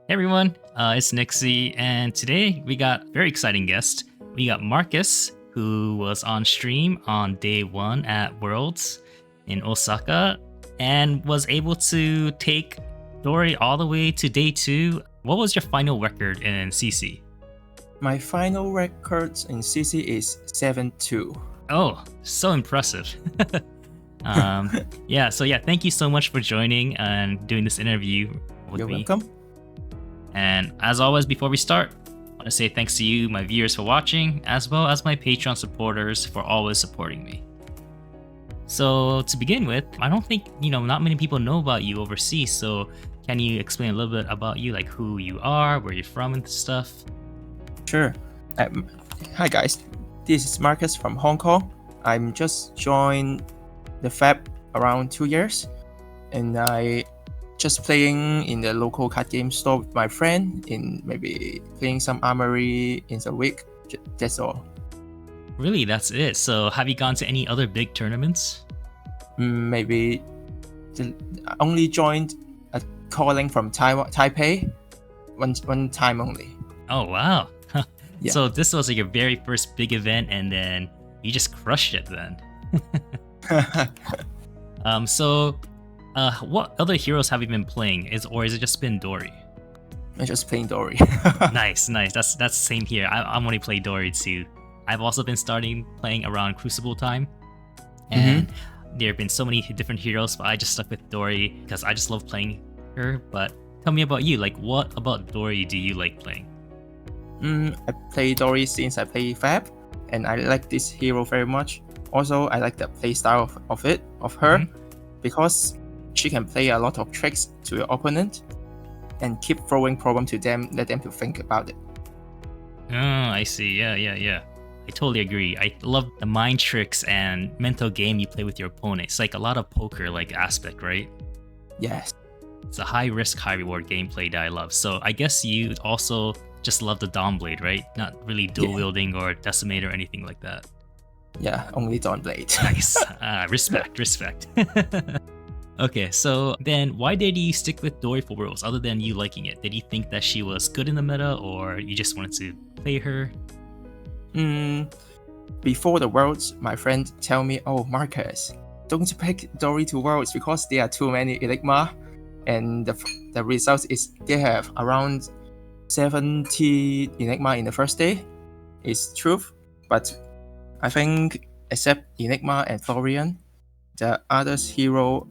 Hey everyone, it's Nixie, and today we got a very exciting guest. We got Marcus, who was on stream on day one at Worlds in Osaka and was able to take Dori all the way to day two. What was your final record in CC? My final record in CC is 7-2. Oh, so impressive. Thank you so much for joining and doing this interview with You're me. welcome. And as always, before we start, I want to say thanks to you, my viewers, for watching, as well as my Patreon supporters for always supporting me. So to begin with, I don't think, not many people know about you overseas. So can you explain a little bit about you, like who you are, where you're from and stuff? Sure. Hi guys, this is Marcus from Hong Kong. I'm just joined the Fab around 2 years, and I just playing in the local card game store with my friend, in maybe playing some Armory in a week. That's all. Really, that's it. So have you gone to any other big tournaments? Maybe I only joined a calling from Taipei one time only. Oh wow. Yeah. So this was like your very first big event, and then you just crushed it then. What other heroes have you been playing? Or is it just been Dori? I'm just playing Dori. Nice. That's the same here. I'm only playing Dori too. I've also been starting playing around Crucible time, and there have been so many different heroes, but I just stuck with Dori because I just love playing her. But tell me about you. Like, what about Dori do you like playing? I play Dori since I play Fab, and I like this hero very much. Also, I like the playstyle of her, because she can play a lot of tricks to your opponent and keep throwing problem to them, let them to think about it. Oh, I see. Yeah. I totally agree. I love the mind tricks and mental game you play with your opponent. It's like a lot of poker-like aspect, right? Yes. It's a high risk, high reward gameplay that I love. So I guess you also just love the Dawnblade, right? Not really dual wielding or Decimate or anything like that. Yeah, only Dawnblade. Nice. Respect. Okay, so then why did you stick with Dori for Worlds other than you liking it? Did you think that she was good in the meta, or you just wanted to play her? Before the Worlds, my friend tell me, "Oh, Marcus, don't pick Dori to Worlds because there are too many Enigma." And the result is they have around 70 Enigma in the first day. It's true, but I think except Enigma and Florian, the other hero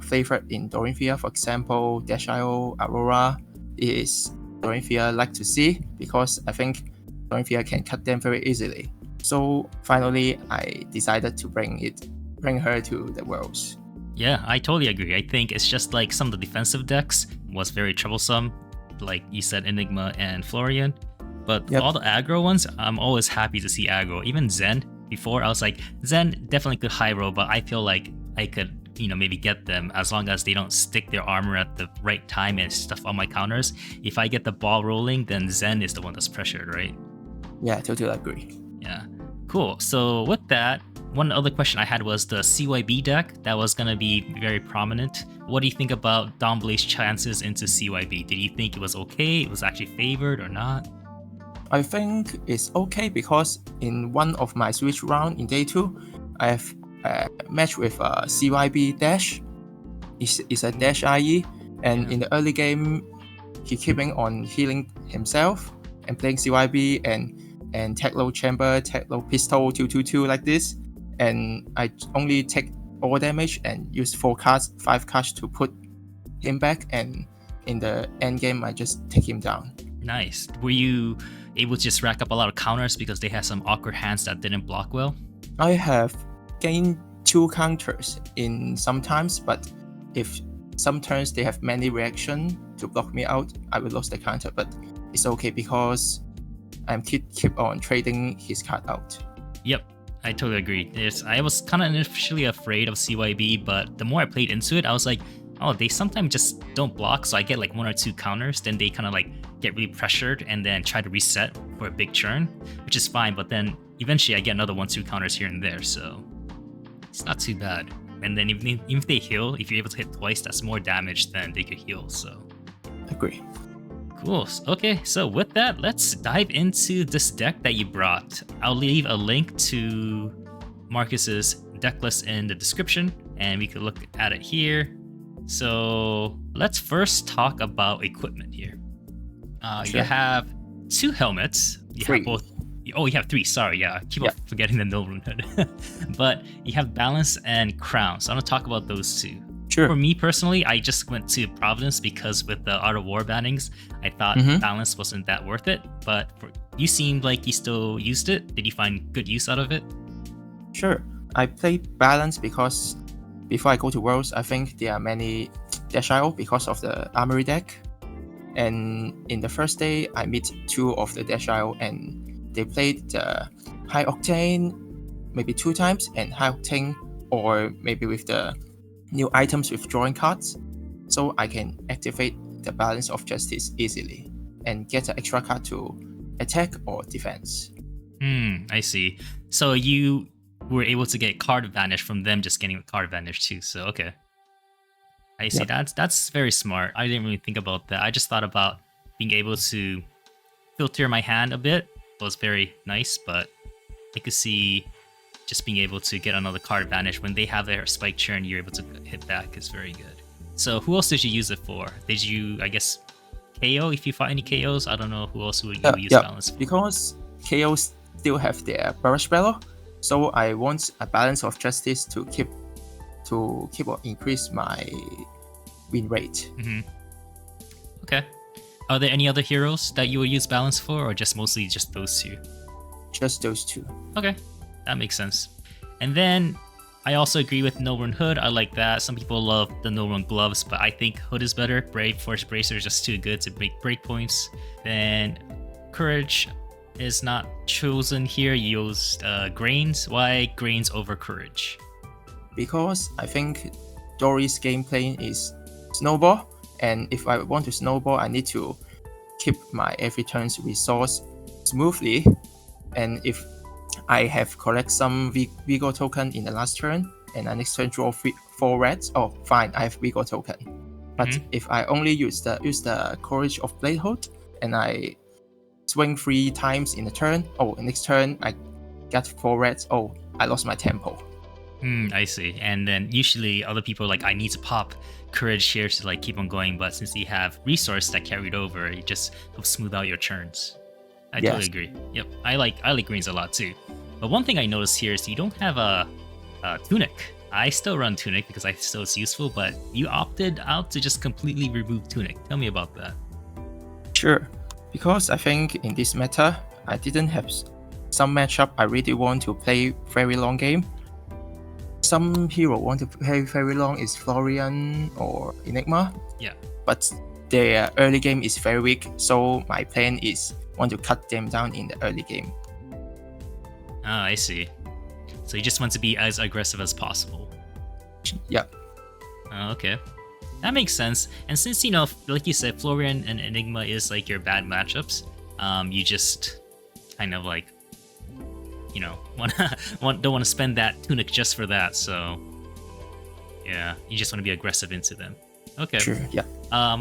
favored in Dorinthia, for example, Dashiell, Aurora, is Dorinthia like to see, because I think Dorinthia can cut them very easily. So finally, I decided to bring her to the Worlds. Yeah, I totally agree. I think it's just like some of the defensive decks was very troublesome, like you said, Enigma and Florian. But all the aggro ones, I'm always happy to see aggro. Even Zen, before I was like, Zen definitely could high roll, but I feel like I could, maybe get them as long as they don't stick their armor at the right time and stuff on my counters. If I get the ball rolling, then Zen is the one that's pressured, right? Yeah, totally agree. Yeah, cool. So with that, one other question I had was the CYB deck that was going to be very prominent. What do you think about Dawnblade's chances into CYB? Did you think it was okay? It was actually favored or not? I think it's okay because in one of my Switch round in day 2, I have matched with CYB Dash. It's a Dash IE, and in the early game, he keeping on healing himself and playing CYB and Techlo Chamber, Techlo Pistol 222 like this, and I only take all damage and use 5 cards to put him back, and in the end game, I just take him down. Nice. Were you able to just rack up a lot of counters because they had some awkward hands that didn't block well? I have gained 2 counters in some times, but if some turns they have many reaction to block me out, I will lose the counter, but it's okay because I'm keep on trading his card out. Yep, I totally agree. I was kind of initially afraid of CYB, but the more I played into it, I was like, oh, they sometimes just don't block, so I get like 1 or 2 counters, then they kind of like get really pressured and then try to reset for a big churn, which is fine, but then eventually I get another 1-2 counters here and there, so it's not too bad. And then even if they heal, if you're able to hit twice, that's more damage than they could heal, so. Agree. Cool. Okay, so with that, let's dive into this deck that you brought. I'll leave a link to Marcus's deck list in the description, and we could look at it here. So let's first talk about equipment here. Sure. You have 2 helmets. You Three. have both. Oh, you have 3. Sorry, yeah. I keep on forgetting the no rune hood. But you have balance and crown. So I'm gonna talk about those 2. Sure. For me personally, I just went to Providence because with the Art of War bannings, I thought balance wasn't that worth it. But you seemed like you still used it. Did you find good use out of it? Sure. I play balance because before I go to Worlds, I think there are many Dashile because of the Armory deck. And in the first day, I meet 2 of the Dashile, and they played the High Octane maybe 2 times, and High Octane, or maybe with the new items with drawing cards. So I can activate the Balance of Justice easily and get an extra card to attack or defense. I see. So you were able to get card advantage from them just getting card advantage too. So okay. I see. That's very smart. I didn't really think about that. I just thought about being able to filter my hand a bit. It was very nice, but I could see just being able to get another card advantage when they have their spike churn, you're able to hit back is very good. So who else did you use it for? Did you, I guess, KO if you fought any KOs? I don't know who else would you use balance for. Because KOs still have their Barrage Battle, so I want a Balance of Justice to keep or increase my win rate. Okay. Are there any other heroes that you will use balance for, or just mostly just those 2? Just those 2. Okay, that makes sense. And then I also agree with no rune hood. I like that. Some people love the no rune gloves, but I think hood is better. Brave Force Bracer is just too good to make breakpoints. Then courage is not chosen here. You used grains. Why grains over courage? Because I think Dori's gameplay is snowball, and if I want to snowball, I need to keep my every turn's resource smoothly. And if I have collect some Vigor token in the last turn, and I next turn draw 4 reds, oh fine, I have Vigor token. But if I only use the Courage of Bladehold, and I swing 3 times in a turn, oh next turn I get 4 reds, oh I lost my tempo. I see. And then usually other people are like, I need to pop courage here to like keep on going, but since you have resource that carried over, it just helps smooth out your turns. I totally agree. Yep, I like greens a lot too. But one thing I noticed here is you don't have a Tunic. I still run Tunic because I still it's useful, but you opted out to just completely remove Tunic. Tell me about that. Sure, because I think in this meta, I didn't have some matchup I really want to play very long game. Some hero want to play very long is Florian or Enigma. Yeah. But their early game is very weak, so my plan is want to cut them down in the early game. Ah, I see. So you just want to be as aggressive as possible. Yeah. Okay. That makes sense. And since, you know, like you said, Florian and Enigma is like your bad matchups, you just kind of like, you know, don't want to spend that Tunic just for that. So yeah, you just want to be aggressive into them. Okay. Sure. Yeah.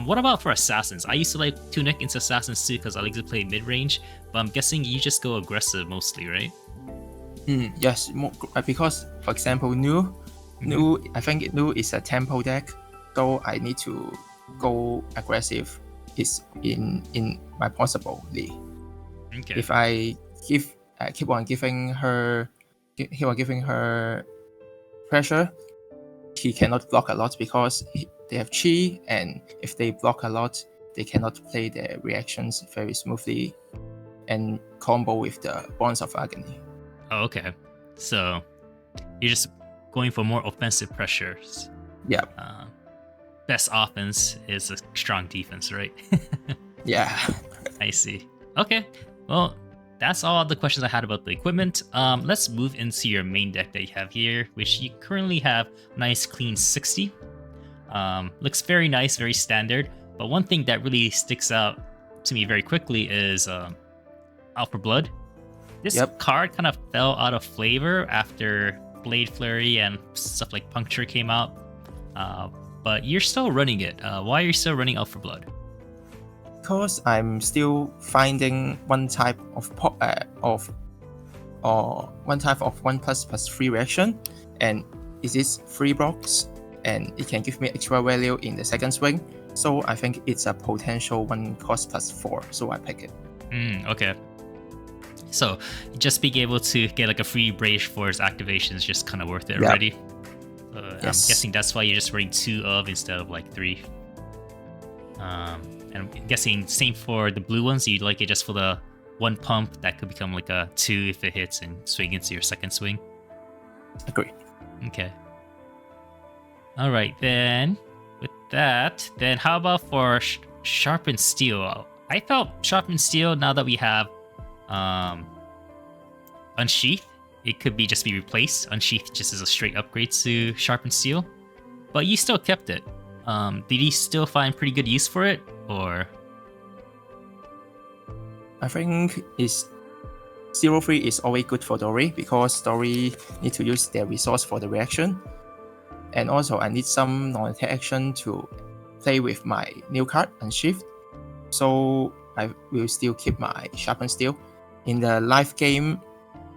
What about for assassins? I used to like Tunic into assassins too because I like to play mid range, but I'm guessing you just go aggressive mostly, right? Yes, because for example, Nu, I think Nu is a tempo deck, so I need to go aggressive. Is in my possible league. Okay. If I keep on giving her pressure, he cannot block a lot because they have chi, and if they block a lot, they cannot play their reactions very smoothly and combo with the Bonds of Agony. Oh, okay. So you're just going for more offensive pressures. Yeah. Best offense is a strong defense, right? Yeah. I see. Okay. Well, that's all the questions I had about the equipment. Let's move into your main deck that you have here, which you currently have nice clean 60. Looks very nice, very standard. But one thing that really sticks out to me very quickly is Alpha Blood. This card kind of fell out of flavor after Blade Flurry and stuff like Puncture came out. But you're still running it. Why are you still running Alpha Blood? because I'm still finding one type of one type of 1++3 reaction, and it is 3 blocks, and it can give me extra value in the second swing. So I think it's a potential 1 cost +4, so I pick it. Okay. So just being able to get like a free Brave for his activation is just kind of worth it already. Yes. I'm guessing that's why you're just running 2 of instead of like 3. And I'm guessing same for the blue ones. You'd like it just for the 1 pump that could become like a 2 if it hits and swing into your second swing. Agree. Okay. All right, then with that, then how about for Sharpened Steel? I felt Sharpened Steel, now that we have Unsheath, it could just be replaced. Unsheath just as a straight upgrade to Sharpened Steel, but you still kept it. Did you still find pretty good use for it, or? I think it's 0-3 is always good for Dori, because Dori need to use their resource for the reaction. And also I need some non-attack action to play with my new card, Unsheath. So I will still keep my Sharpened Steel. In the live game,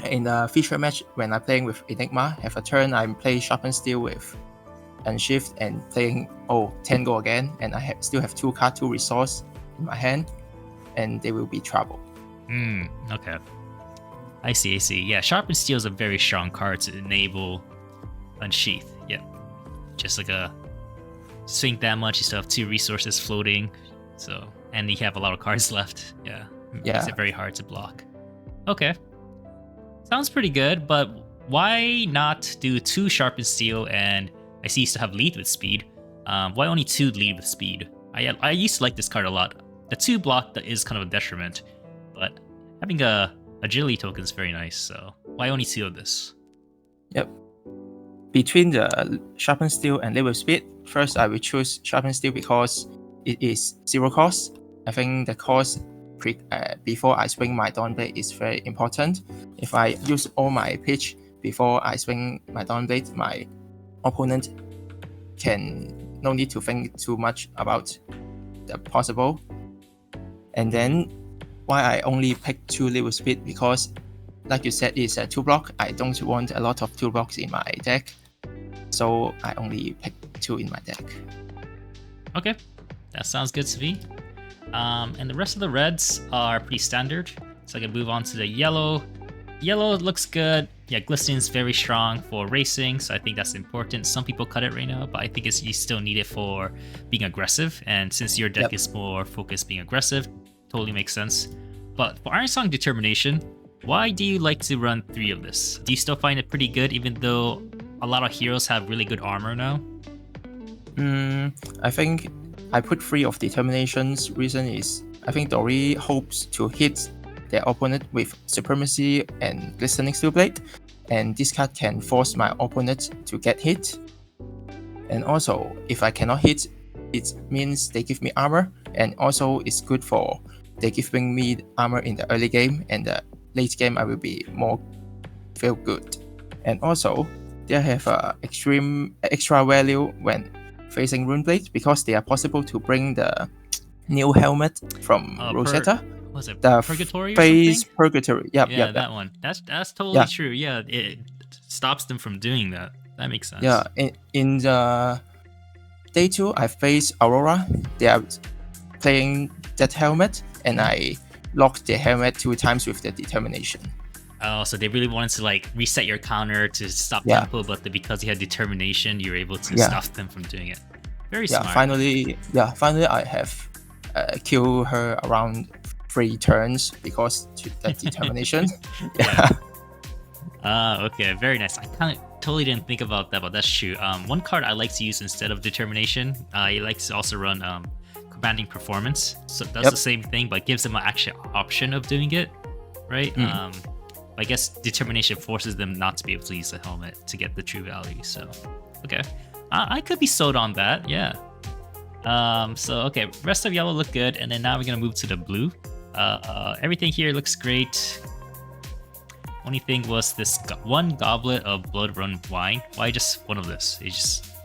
in the feature match, when I'm playing with Enigma, have a turn I play Sharpened Steel with Unsheath and playing 10 go again, and I still have 2 card, 2 resource in my hand, and they will be trouble. Okay. I see. Yeah, Sharpened Steel is a very strong card to enable Unsheath. Yeah. Just like a swing that much, you still have 2 resources floating. So, and you have a lot of cards left. Yeah. Makes it very hard to block. Okay. Sounds pretty good, but why not do 2 Sharpened Steel? And I see you still have lead with speed. Why only 2 lead with speed? I used to like this card a lot. The 2 block that is kind of a detriment, but having a agility token is very nice. So why only 2 of this? Yep. Between the Sharpened Steel and lead with speed, first I will choose Sharpened Steel because it is 0 cost. I think the cost before I swing my Dawn Blade is very important. If I use all my pitch before I swing my Dawn Blade, my opponent can no need to think too much about the possible. And then why I only pick 2 lead with speed, because like you said, it's a 2 block. I don't want a lot of 2 blocks in my deck, so I only pick 2 in my deck. Okay, that sounds good to me. And the rest of the reds are pretty standard, so I can move on to the yellow. Yellow looks good. Yeah, Glisten's very strong for racing, so I think that's important. Some people cut it right now, but I think you still need it for being aggressive, and since your deck is more focused being aggressive, totally makes sense. But for Iron Song Determination, why do you like to run 3 of this? Do you still find it pretty good, even though a lot of heroes have really good armor now? I think I put 3 of Determination's reason is I think Dori hopes to hit their opponent with Supremacy and Glistening Steel Blade, and this card can force my opponent to get hit. And also, if I cannot hit, it means they give me armor, and also it's good for they giving me armor in the early game, and the late game I will be more feel good. And also, they have extreme extra value when facing Runeblade, because they are possible to bring the new helmet from Rosetta. Was it the Purgatory or phase something? Purgatory. Yeah, that one. That's totally true. Yeah, it stops them from doing that. That makes sense. Yeah, in the day 2, I face Aurora. They are playing that helmet, and I locked the helmet 2 times with the Determination. Oh, so they really wanted to like reset your counter to stop tempo, but because you had Determination, you're able to stop them from doing it. Very smart. Finally I have killed her around 3 turns because that Determination. Okay, very nice. I kind of totally didn't think about that, but that's true. One card I like to use instead of Determination, I like to also run Commanding Performance. So that's the same thing, but gives them an actual option of doing it, right? I guess Determination forces them not to be able to use the helmet to get the true value. So, okay, I could be sold on that. Yeah. So okay, rest of yellow look good, and then now we're gonna move to the blue. Everything here looks great. Only thing was this one goblet of blood run wine. Why just one of this? It's just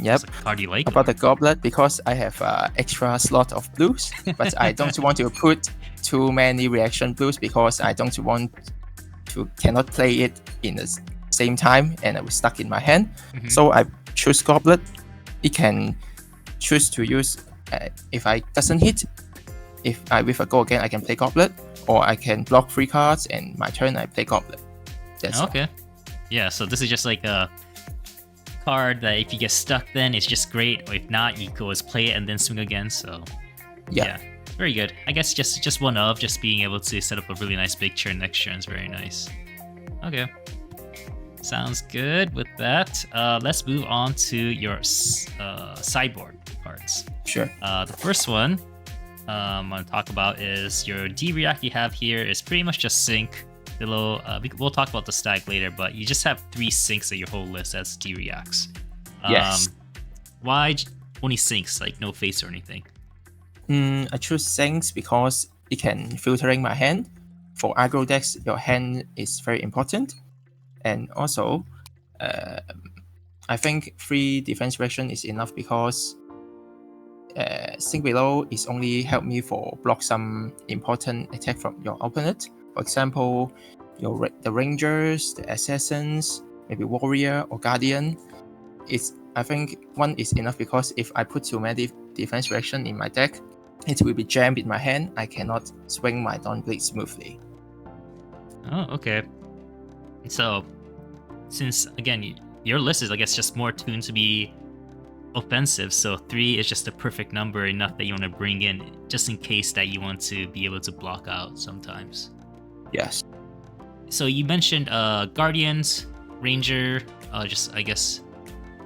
Yep. What card do you like? About the goblet, because I have extra slot of blues, but I don't want to put too many reaction blues because I don't want to cannot play it in the same time and I was stuck in my hand. So I choose goblet. It can choose to use if I doesn't hit. If I with a go again, I can play goblet, or I can block 3 cards and my turn I play goblet. That's okay. All. Yeah, so this is just like a card that if you get stuck, then it's just great. Or if not, you can always play it and then swing again. So yeah, very good. I guess just one of just being able to set up a really nice big turn next turn is very nice. Okay, sounds good with that. Let's move on to your sideboard cards. Sure. The first one I'm going to talk about is your D-React you have here is pretty much just sync. Below, we'll talk about the stack later, but you just have 3 syncs at your whole list as D-Reacts. Yes. Why only syncs, like no face or anything? I choose syncs because it can filtering my hand. For aggro decks, your hand is very important. And also, I think 3 defense reaction is enough because sync below is only help me for block some important attack from your opponent. For example, the Rangers, the Assassins, maybe Warrior or Guardian. I think 1 is enough because if I put too many defense reaction in my deck, it will be jammed in my hand. I cannot swing my Dawnblade smoothly. Oh, okay. So, since again your list is I guess just more tuned to be offensive, so 3 is just the perfect number, enough that you want to bring in just in case that you want to be able to block out sometimes. Yes. So you mentioned Guardians, Ranger, just I guess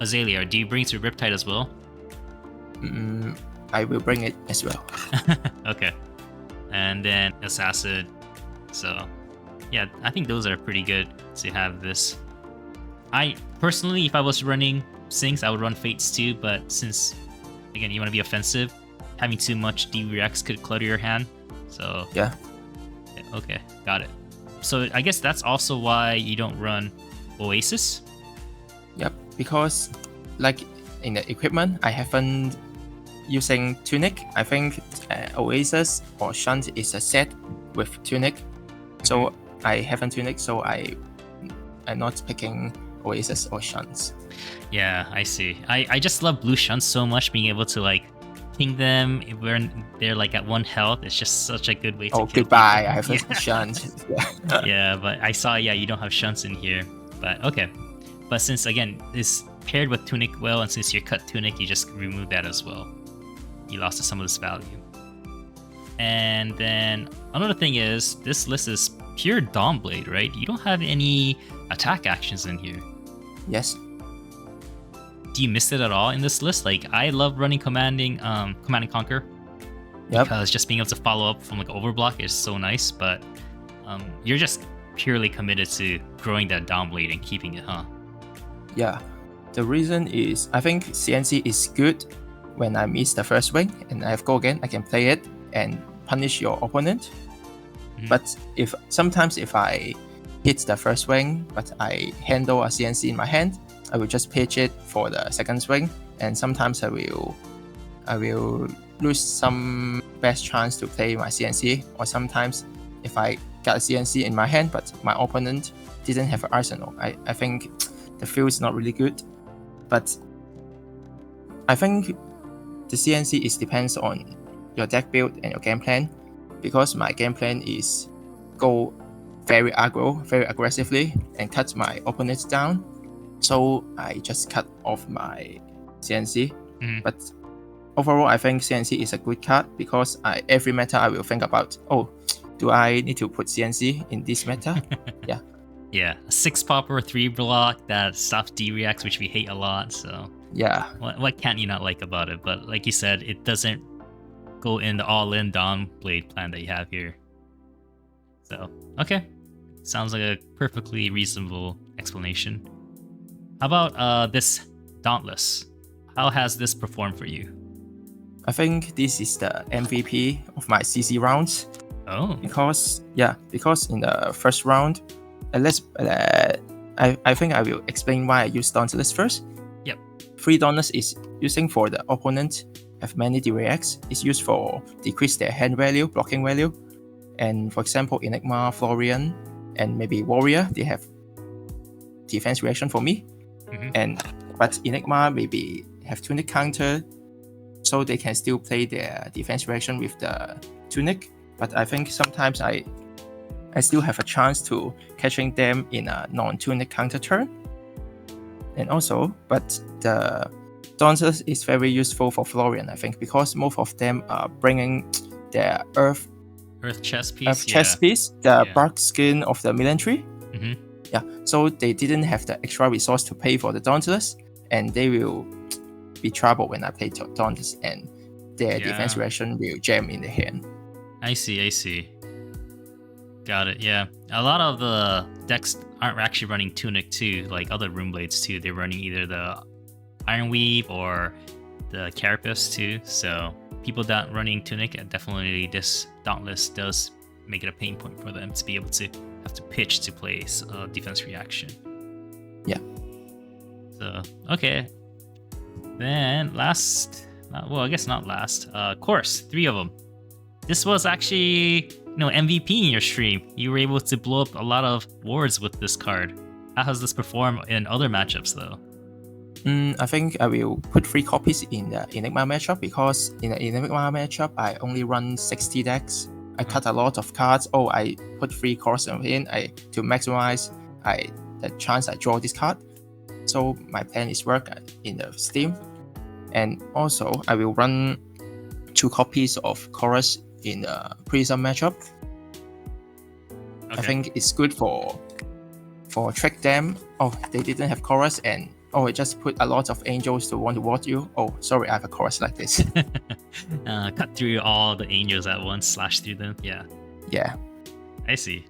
Azalea. Do you bring through Riptide as well? I will bring it as well. Okay. And then Assassin. So yeah, I think those are pretty good to have this. I personally, if I was running Syncs, I would run Fates too, but since again you want to be offensive, having too much D-Reacts could clutter your hand. So yeah. Okay, got it. So I guess that's also why you don't run Oasis? Yep, because like in the equipment, I haven't using Tunic. I think Oasis or Shunt is a set with Tunic. So I haven't Tunic, so I'm not picking Oasis or Shunts. Yeah, I see. I just love blue Shunts so much, being able to like ping them when they're like at 1 health. It's just such a good way to kill goodbye, people. I have a Shunt. Yeah, but I saw, you don't have Shunts in here. But okay. But since again, it's paired with Tunic well, and since you're cut Tunic, you just remove that as well. You lost some of this value. And then another thing is, this list is pure Dawnblade, right? You don't have any attack actions in here. Yes. Do you miss it at all in this list? Like, I love running Command and Conquer. Yep. Because just being able to follow up from like overblock is so nice, but you're just purely committed to growing that Dawnblade and keeping it, huh? Yeah. The reason is I think CNC is good when I miss the first wing and I have go again, I can play it and punish your opponent. But sometimes if I hit the first wing, but I handle a CNC in my hand, I will just pitch it for the second swing, and sometimes I will lose some best chance to play my CNC. Or sometimes if I got a CNC in my hand, but my opponent didn't have an arsenal, I think the feel is not really good. But I think the CNC depends on your deck build and your game plan, because my game plan is go very aggro, very aggressively, and cut my opponents down. So I just cut off my CNC. But overall, I think CNC is a good card because every meta I will think about, do I need to put CNC in this meta? Yeah. Yeah, a 6-popper, 3-block that stops D-Reacts, which we hate a lot. So yeah, what can't you not like about it? But like you said, it doesn't go in the all-in Dawnblade plan that you have here. So okay, sounds like a perfectly reasonable explanation. How about this Dauntless? How has this performed for you? I think this is the MVP of my CC rounds. Oh. Because in the first round, I think I will explain why I use Dauntless first. Yep. 3 Dauntless is using for the opponent have many DRX. It's used for decrease their hand value, blocking value. And for example, Enigma, Florian, and maybe Warrior, they have defense reaction for me. But Enigma maybe have Tunic counter, so they can still play their defense reaction with the Tunic. But I think sometimes I still have a chance to catching them in a non-Tunic counter turn. And also, but the Dauntless is very useful for Florian, I think, because most of them are bringing their Earth chest piece, the bark skin of the military. Mm-hmm. So they didn't have the extra resource to pay for the Dauntless, and they will be trouble when I play Dauntless, and their defense reaction will jam in the hand. I see. Got it, yeah. A lot of the decks aren't actually running Tunic too, like other Rune Blades too. They're running either the Iron Weave or the Carapace too, so people that running Tunic, definitely this Dauntless does make it a pain point for them to be able to have to pitch to place defense reaction. Yeah. So, okay. Then I guess not last. Course, 3 of them. This was actually, MVP in your stream. You were able to blow up a lot of wards with this card. How does this perform in other matchups though? I think I will put 3 copies in the Enigma matchup, because in the Enigma matchup, I only run 60 decks. I cut a lot of cards. I put 3 cards in to maximize the chance I draw this card. So my plan is work in the Steam. And also, I will run 2 copies of Chorus in the Prism matchup. Okay. I think it's good for trick them. They didn't have Chorus, and I just put a lot of angels to want to ward you. Sorry, I have a Chorus like this. Cut through all the angels at once, slash through them. Yeah. I see.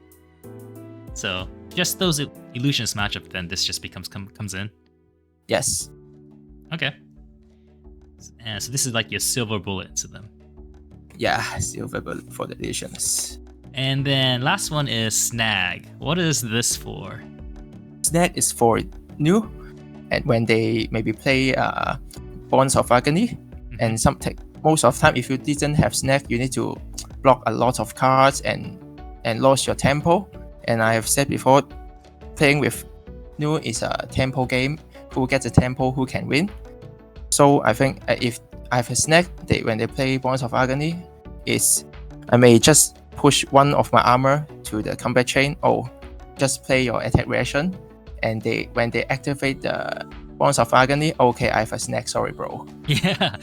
So just those illusions matchup, then this just comes in. Yes. Okay. And so this is like your silver bullet to them. Yeah, silver bullet for the illusions. And then last one is Snag. What is this for? Snag is for new, and when they maybe play Bonds of Agony, and most of the time, if you didn't have Snag, you need to block a lot of cards and lose your tempo. And I have said before, playing with new is a tempo game. Who gets a tempo, who can win. So I think if I have a Snag, when they play Bonds of Agony, I may just push one of my armor to the combat chain, just play your attack reaction, and when they activate the Bonds of Agony, okay, I have a Snag, sorry bro. Yeah,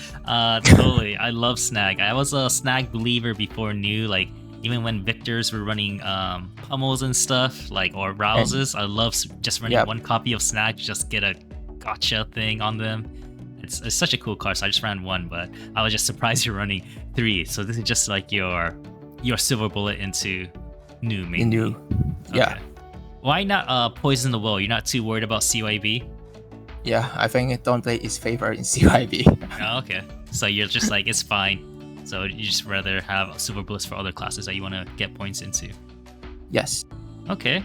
totally. I love Snag. I was a Snag believer before new, like even when Victors were running pummels and stuff, or Rouses. I love just running one copy of Snag, just get a gotcha thing on them. It's such a cool card, so I just ran 1, but I was just surprised you're running 3. So this is just like your silver bullet into new, mainly. New, yeah. Okay. Why not poison the well? You're not too worried about CYB? Yeah, I think Dauntless is favored in CYB. Oh, okay. So you're just like, it's fine. So you just rather have silver bullets for other classes that you want to get points into. Yes. Okay.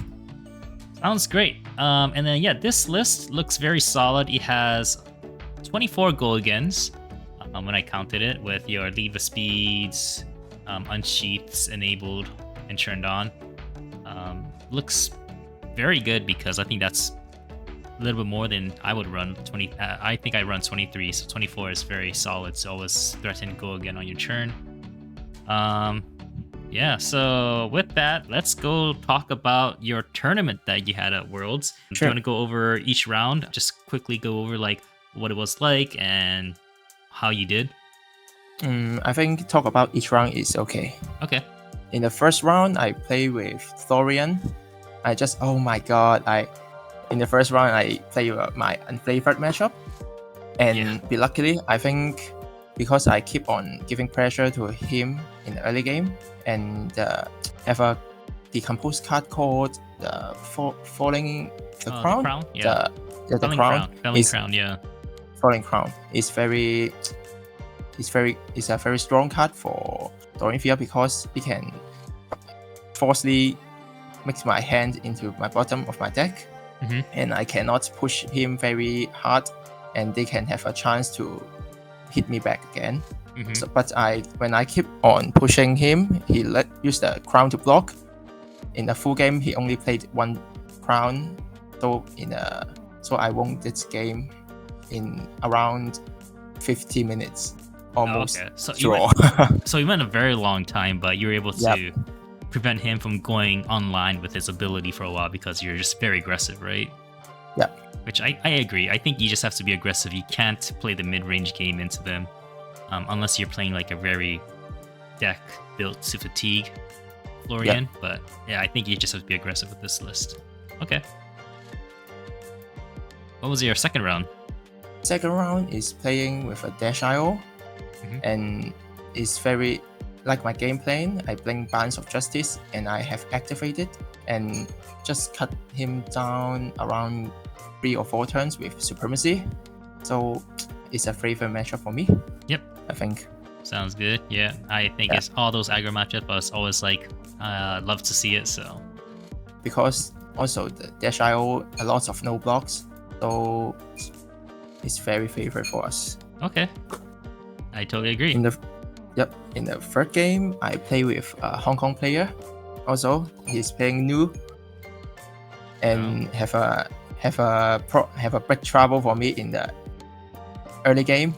Sounds great. And then this list looks very solid. It has 24 Golgans, when I counted it, with your Leva Speeds, Unsheaths enabled and turned on. Looks very good, because I think that's a little bit more than I would run. I think I run 23, so 24 is very solid. So always threaten go again on your turn. So with that, let's go talk about your tournament that you had at Worlds. Sure. Do you want to go over each round? Just quickly go over what it was like and how you did. I think talk about each round is okay. Okay. In the first round, I play with Thorian. Oh my god, in the first round, I play my unflavored matchup. And luckily, I think because I keep on giving pressure to him in the early game, and have a decomposed card called the Falling Crown. Crown? Yeah. The Crown. Falling Crown, yeah. Falling Crown is a very strong card for Dori, because it can forcefully mix my hand into my bottom of my deck, and I cannot push him very hard and they can have a chance to hit me back again. Mhm. So, but when I keep on pushing him, he use the crown to block. In the full game, he only played one crown, so I won this game in around 50 minutes, almost So draw. So you went a very long time, but you were able to Yep. prevent him from going online with his ability for a while because you're just very aggressive, right? Yeah. Which I agree. I think you just have to be aggressive. You can't play the mid-range game into them unless you're playing like a very deck built to fatigue Florian. Yep. But yeah, I think you just have to be aggressive with this list. Okay. What was your second round? Second round is playing with a dash IO, and it's very like my game plan. I blink Balance of Justice and I have activated and just cut him down around 3 or 4 turns with Supremacy. So it's a favorite matchup for me. Yep. I think. Sounds good. Yeah, I think it's all those aggro matchups. I was always like, love to see it. So because also the dash IO a lot of no blocks, so it's very favorite for us. Okay, I totally agree. In the third game, I play with a Hong Kong player. Also, he's playing new, and have a big trouble for me in the early game.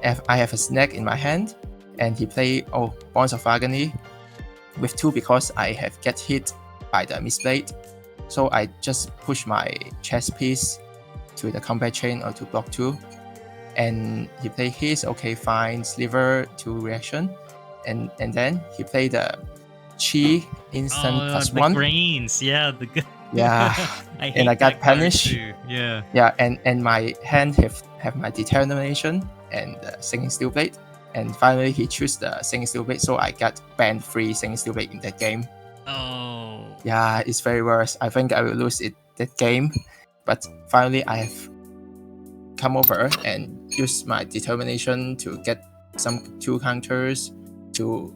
I have a snack in my hand, and he play Bonds of Agony with 2 because I have get hit by the Mistblade. So I just push my chest piece to the combat chain or to block 2. And he play his fine sliver to reaction, and then he play the chi instant plus the 1 grains, yeah, the good. Yeah. and I got punished. Yeah, and my hand have my determination and singing steel blade, and finally he choose the singing steel blade, so I got banned 3 singing steel blade in that game. Yeah, it's very worse. I think I will lose that game, but finally I have come over and use my determination to get some 2 counters to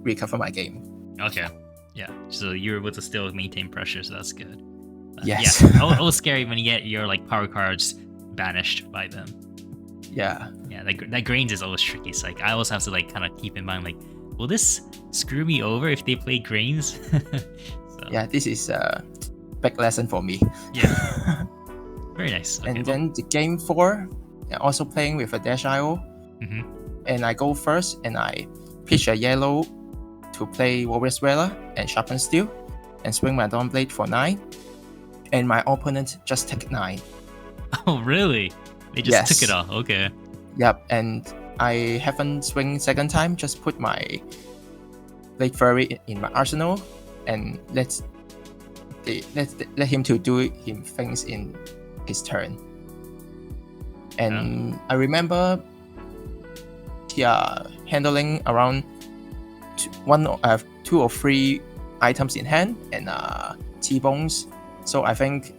recover my game. Okay. Yeah. So you were able to still maintain pressure, so that's good. Yes. Yeah. It was scary when you get your like power cards banished by them. Yeah. Yeah. That grains is always tricky. It's like I always have to like kind of keep in mind like, will this screw me over if they play grains? So. Yeah. This is a big lesson for me. Yeah. Very nice. Okay, and then the game 4, also playing with a dash IO. And I go first and I pitch a yellow to play Warrior's Valor and Sharpen Steel and swing my Dawn Blade for 9. And my opponent just take 9. Oh, really? They just took it off. Okay. Yep. And I haven't swing second time, just put my Blade Fury in my arsenal and let him to do him things in his turn. And I remember handling around 2 or 3 items in hand and T-bones. So I think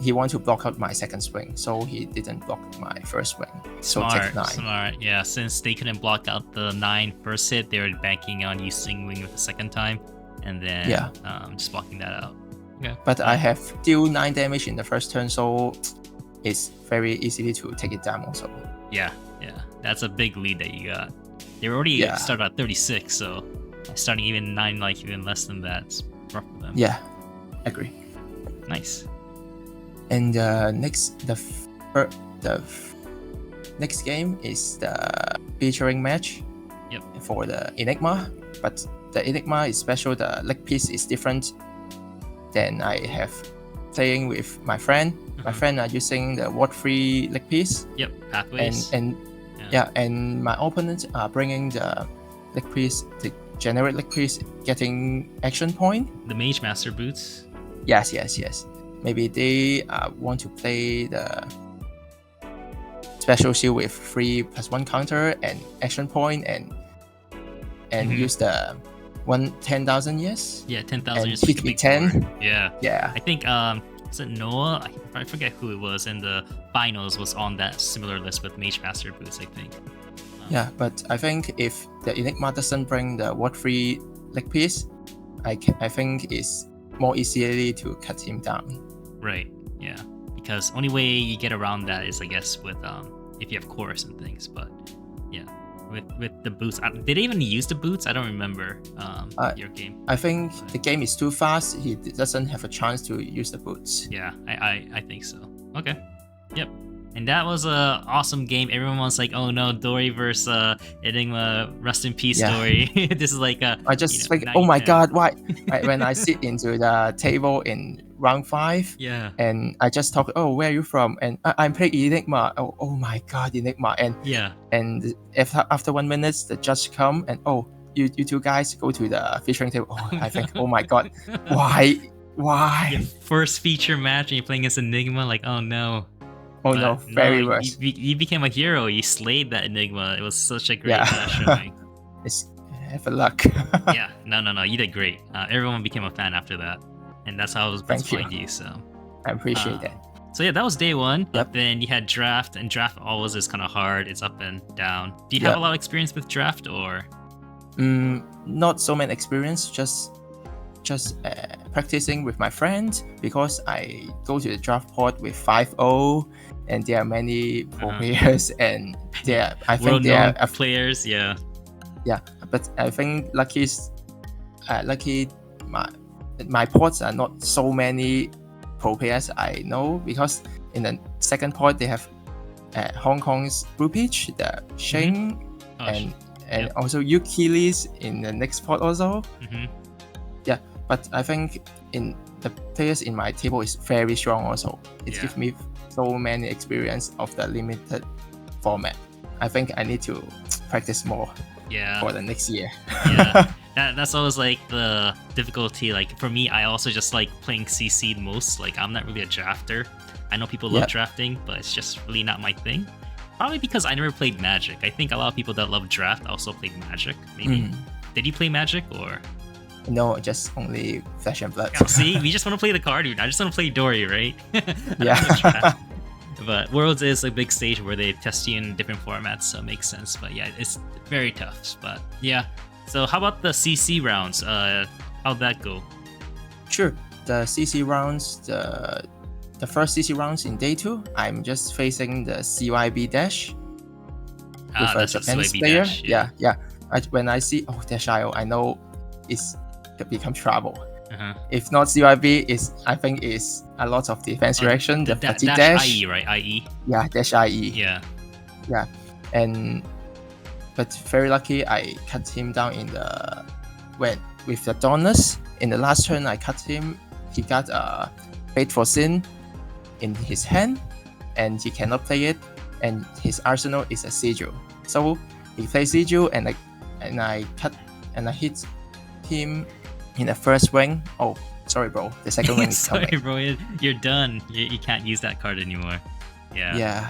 he want to block out my second swing, so he didn't block my first swing. So take 9. Smart. Yeah, since they couldn't block out the 9 first hit, they were banking on you swinging with the second time, and then just blocking that out. Okay. But I have deal 9 damage in the first turn, so it's very easily to take it down also. Yeah. That's a big lead that you got. They were already started at 36, so starting even 9, like even less than that, it's rough for them. Yeah, agree. Nice. And the next game is the featuring match. Yep. For the Enigma, but the Enigma is special. The leg piece is different than I have playing with my friend. My friend are using the ward 3 leg piece. Yep, pathways. And my opponents are bringing the leg piece, the generic leg piece, getting action point. The Mage Master boots. Yes. Maybe they want to play the special shield with 3+1 counter and action point and use the 10,000 years. Yeah, 10,000 years. Hit with 10. Yeah. I think is it Noah? I forget who it was in the finals was on that similar list with Mage Master boots, I think. Yeah, but I think if the Enigma doesn't bring the ward 3 leg piece, I think it's more easily to cut him down. Right. Yeah. because only way you get around that is, I guess, with if you have chorus and things. But yeah, with the boots, did they even use the boots? I don't remember your game. I think the game is too fast. He doesn't have a chance to use the boots. Yeah, I think so. Okay. Yep. And that was a awesome game. Everyone was like, "Oh no, Dori versus Enigma. Rest in peace, Dori." This is like a. I just think, oh my god, why? When I sit into the table in round 5, and I just talk, oh, where are you from? And I'm playing Enigma. Oh my god, Enigma. And and after 1 minute, the judge come and you two guys go to the featuring table. Oh, I think, oh my god, why? Your first feature match and you're playing against Enigma, like, oh no. Oh no, very worse. You became a hero. You slayed that Enigma. It was such a great showing. Have a luck. Yeah, no, you did great. Everyone became a fan after that, and that's how I was playing you. So I appreciate that. So yeah, that was day 1. But then you had draft, and draft always is kind of hard. It's up and down. Do you have a lot of experience with draft, or? Not so many experience. Just practicing with my friends, because I go to the draft port with 5-0, and there are many pro players, and I think there are players. Yeah, but I think lucky my ports are not so many pro players I know, because in the second port they have Hong Kong's Blue Peach, the Shane, and also Yukilis in the next port also. Yeah, but I think in the players in my table is very strong also. It gives me so many experience of the limited format. I think I need to practice more for the next year. That's always like the difficulty. Like for me, I also just like playing CC the most. Like I'm not really a drafter. I know people love drafting, but it's just really not my thing. Probably because I never played Magic. I think a lot of people that love draft also played Magic. Maybe. Did you play Magic or? No, just only Flesh and Blood. See, we just want to play the card, dude. I just want to play Dori, right? But Worlds is a big stage where they test you in different formats, so it makes sense. But yeah, it's very tough. But yeah. So how about the CC rounds? How'd that go? Sure. The CC rounds, the first CC rounds in day 2, I'm just facing the CYB Dash with a Japanese player. Dash, when I see Dash IO, I know it's become trouble. If not CYB, I think is a lot of defense reaction. The Dash IE, right? IE. Yeah, Dash IE. Yeah. But very lucky, I cut him down with the Donus. In the last turn, I cut him. He got a Fate for Sin in his hand, and he cannot play it. And his arsenal is a Sigil. So he plays Sigil, and I hit him in the first wing. Oh, sorry, bro. The second wing is coming. Sorry, bro. You're done. You can't use that card anymore. Yeah.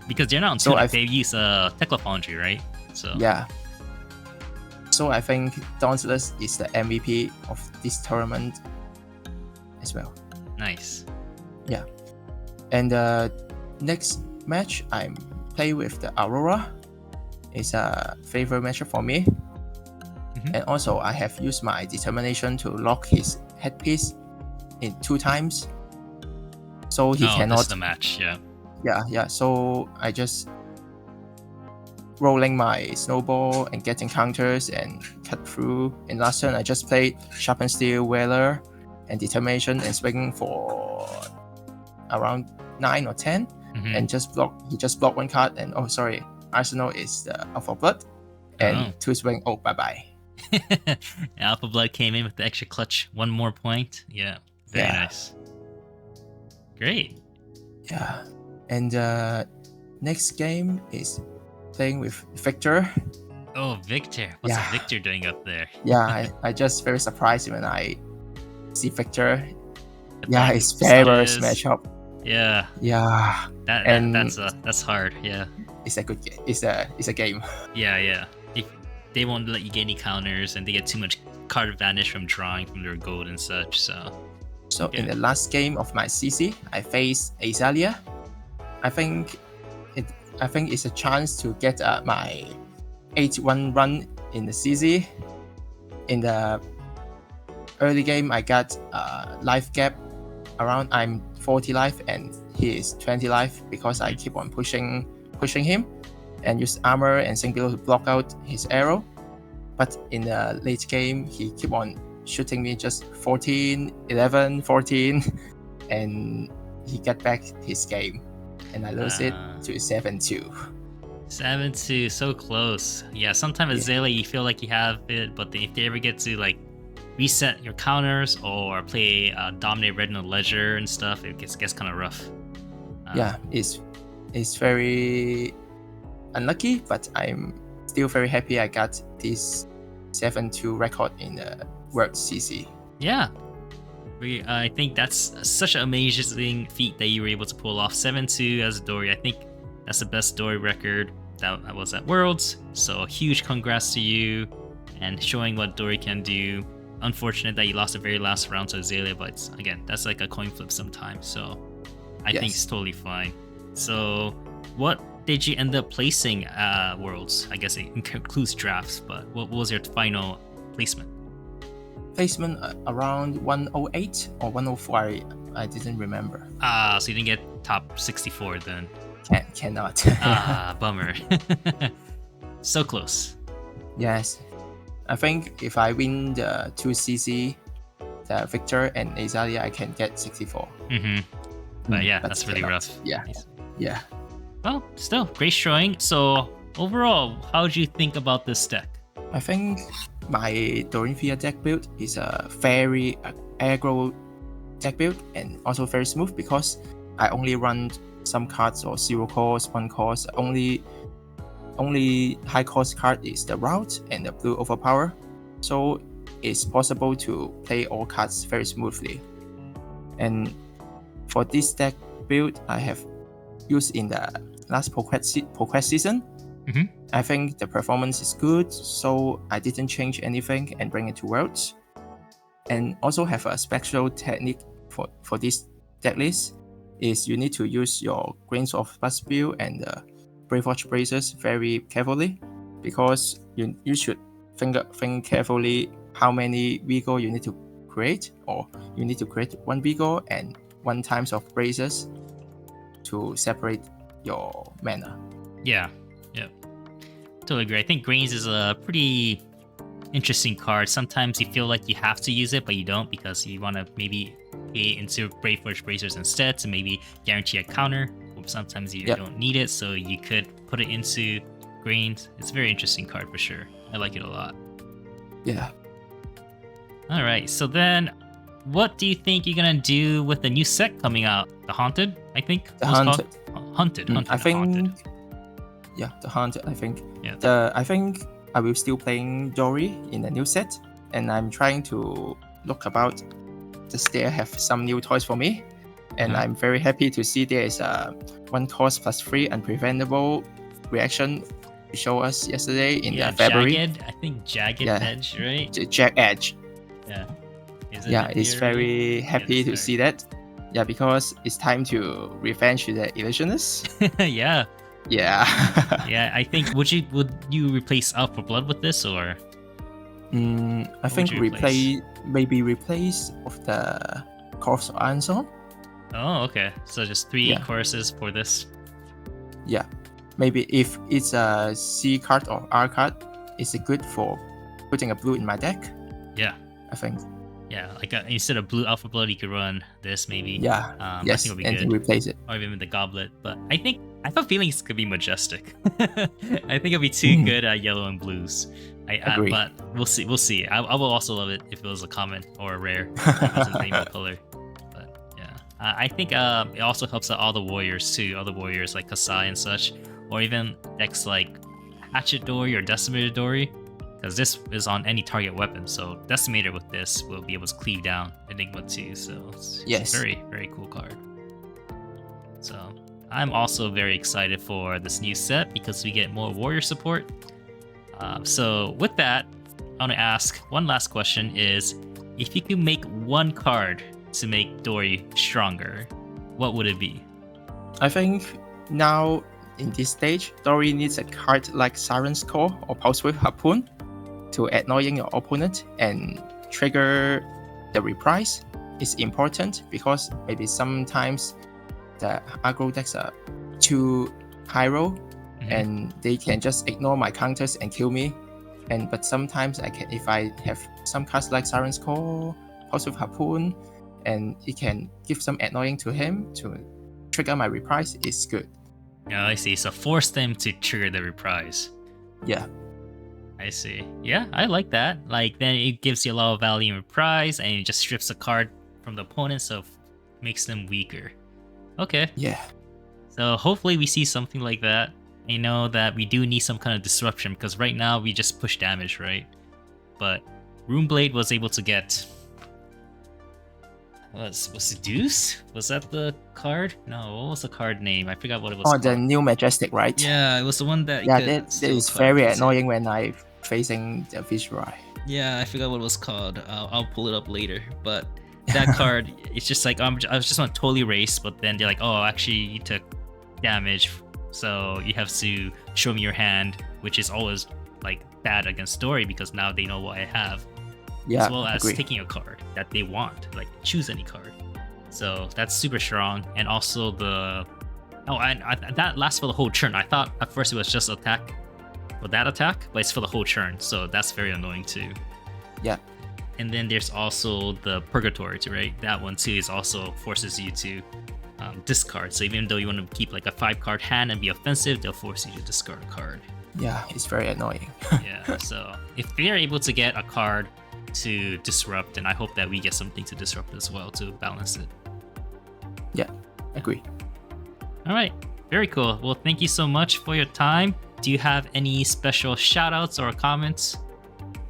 Because they're not on Tunic. They use Tekla Foundry, right? So yeah. So I think Dauntless is the MVP of this tournament as well. Nice. Yeah. And the next match I'm playing with the Aurora. It's a favorite matchup for me. And also I have used my determination to lock his headpiece in 2 times. So he cannot. This is the match, Yeah. So I just rolling my snowball and getting counters and cut through. In last turn I just played Sharpened Steel, Whaler, and Determination and swing for around 9 or 10, and he just blocked 1 card, and Arsenal is the Alpha Blood, and 2 swing, bye-bye. Alpha Blood came in with the extra clutch, 1 more point. Yeah, very nice. Great. Yeah, and next game is playing with Victor. Oh, Victor. What's Victor doing up there? I just very surprised when I see Victor. It's very worst matchup. Yeah. That's hard. Yeah. It's a good game. It's a game. Yeah. They won't let you get any counters, and they get too much card advantage from drawing from their gold and such. So in the last game of my CC, I faced Azalea. I think it's a chance to get my 8-1 run in the CC. In the early game, I got life gap around I'm 40 life, and he is 20 life because I keep on pushing him and use armor and single to block out his arrow. But in the late game, he keep on shooting me just 14, 11, 14, and he get back his game, and I lose it to 7-2. 7-2, so close. Yeah, sometimes with Zayla you feel like you have it, but if they ever get to like reset your counters or play dominate red in the ledger and stuff, it gets kind of rough. Yeah, it's very unlucky, but I'm still very happy I got this 7-2 record in the World CC. Yeah, I think that's such an amazing feat that you were able to pull off 7-2 as a Dori. I think that's the best Dori record that was at Worlds. So a huge congrats to you and showing what Dori can do. Unfortunate that you lost the very last round to Azalea, but again, that's like a coin flip sometimes. So I think it's totally fine. So what did you end up placing at Worlds? I guess it includes drafts, but what was your final placement? Placement around 108 or 104. I didn't remember. So you didn't get top 64 then? Cannot. Bummer. So close. Yes. I think if I win the 2cc, the Victor and Azalea, I can get 64. But yeah, that's really rough. Yeah. Well, still, great showing. So overall, how do you think about this deck? I think my Dorothea deck build is a very aggro deck build and also very smooth because I only run some cards or 0 cost, 1 cost. Only high cost card is the Route and the Blue Overpower. So it's possible to play all cards very smoothly. And for this deck build, I have used in the last PoQuest season. I think the performance is good, so I didn't change anything and bring it to Worlds. And also have a special technique for this deck list is you need to use your Grains of Bust build and the Brave Watch Bracers very carefully because you should think carefully how many Vigo you need to create, or you need to create 1 Vigo and 1 times of Bracers to separate your mana. Yeah. Totally agree. I think Grains is a pretty interesting card. Sometimes you feel like you have to use it, but you don't because you want to maybe pay into Brave Forge Bracers instead to maybe guarantee a counter. Sometimes you don't need it, so you could put it into Grains. It's a very interesting card for sure. I like it a lot. Yeah. All right, so then what do you think you're going to do with the new set coming out? The Haunted, I think? The Haunted. Haunted. I think... Haunted. Yeah, the Haunted, I think. Yeah. I think I will still playing Dori in the new set, and I'm trying to look about they have some new toys for me, and I'm very happy to see there is a 1 cost plus 3 unpreventable reaction you showed us yesterday in the Fabrary. Jagged Edge, right? Jagged Edge. Yeah. It's very happy to see that. Yeah, because it's time to revenge the illusionists. Yeah. Yeah, I think would you replace Out for Blood with this, or? I think replace of the Corpse of Ironstone. Oh, okay. So just 3 choruses for this. Yeah, maybe if it's a C card or R card, is it good for putting a blue in my deck? Yeah, I think. Yeah, like instead of Blue Alpha Blood, you could run this maybe. Yeah. Yes, I think it'll be good. Replace it. Or even with the Goblet. But I have a feeling this could be Majestic. I think it'll be too good at yellow and blues. I agree. But we'll see. I will also love it if it was a common or a rare. If it was a rainbow color. But yeah, I think it also helps out all the warriors too. All the warriors like Kasai and such, or even decks like Hatchet Dori or Decimator Dori. Because this is on any target weapon, so Decimator with this will be able to cleave down Enigma too. So it's a very, very cool card. So I'm also very excited for this new set because we get more warrior support. So with that, I want to ask one last question: is if you could make 1 card to make Dori stronger, what would it be? I think now in this stage, Dori needs a card like Siren's Call or Pulse Wave Harpoon to annoying your opponent and trigger the reprise. Is important because maybe sometimes the aggro decks are too high-roll, and they can just ignore my counters and kill me. But sometimes I can, if I have some cards like Siren's Call, Pulsive Harpoon, and it can give some annoying to him to trigger my reprise, it's good. Yeah, I see. So force them to trigger the reprise. Yeah. I see. Yeah, I like that. Like, then it gives you a lot of value in reprise, and it just strips a card from the opponent, so makes them weaker. Okay. Yeah. So hopefully we see something like that. I know that we do need some kind of disruption, because right now we just push damage, right? But Runeblade was able to get... Was it Deuce? Was that the card? No, what was the card name? I forgot what it was called. The new Majestic, right? Yeah, it was the one that... Yeah, that is very annoying when I'm facing the Fabrary. Yeah, I forgot what it was called. I'll pull it up later. But that card, it's just like, I was just on totally race, but then they're like, oh, actually, you took damage, so you have to show me your hand, which is always like bad against Dori, because now they know what I have. Yeah, as well as agree. taking a card that they want, like choose any card. So that's super strong. And also the that lasts for the whole turn. I thought at first it was just attack or that attack, but it's for the whole turn, so that's very annoying too. Yeah. And then there's also the Purgatory too, right? That one too is also forces you to discard. So even though you want to keep like a 5-card hand and be offensive, they'll force you to discard a card. Yeah, it's very annoying. Yeah, so if they're able to get a card to disrupt, and I hope that we get something to disrupt as well to balance it. Yeah, agree. All right, very cool. Well, thank you so much for your time. Do you have any special shout outs or comments?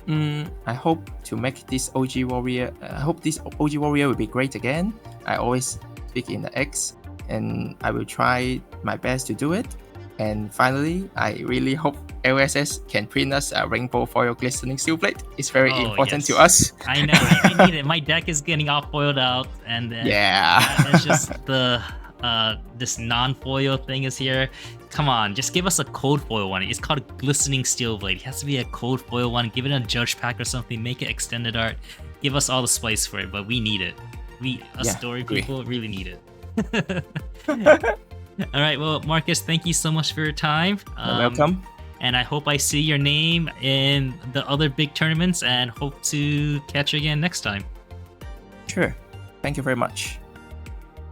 I hope to make this OG Warrior. I hope this OG Warrior will be great again. I always speak in the X, and I will try my best to do it. And finally, I really hope LSS can print us a rainbow foil glistening steel plate. It's very important to us. I know, I need it. My deck is getting all foiled out, and then it's just the this non-foil thing is here. Come on, just give us a cold foil one. It's called a glistening steel blade. It has to be a cold foil one. Give it a judge pack or something. Make it extended art. Give us all the spice for it, but we need it. Story people really need it. All right, well, Marcus, thank you so much for your time. You're welcome. And I hope I see your name in the other big tournaments, and hope to catch you again next time. Sure. Thank you very much.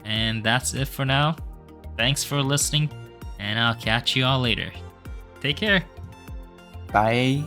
And that's it for now. Thanks for listening, and I'll catch you all later. Take care. Bye.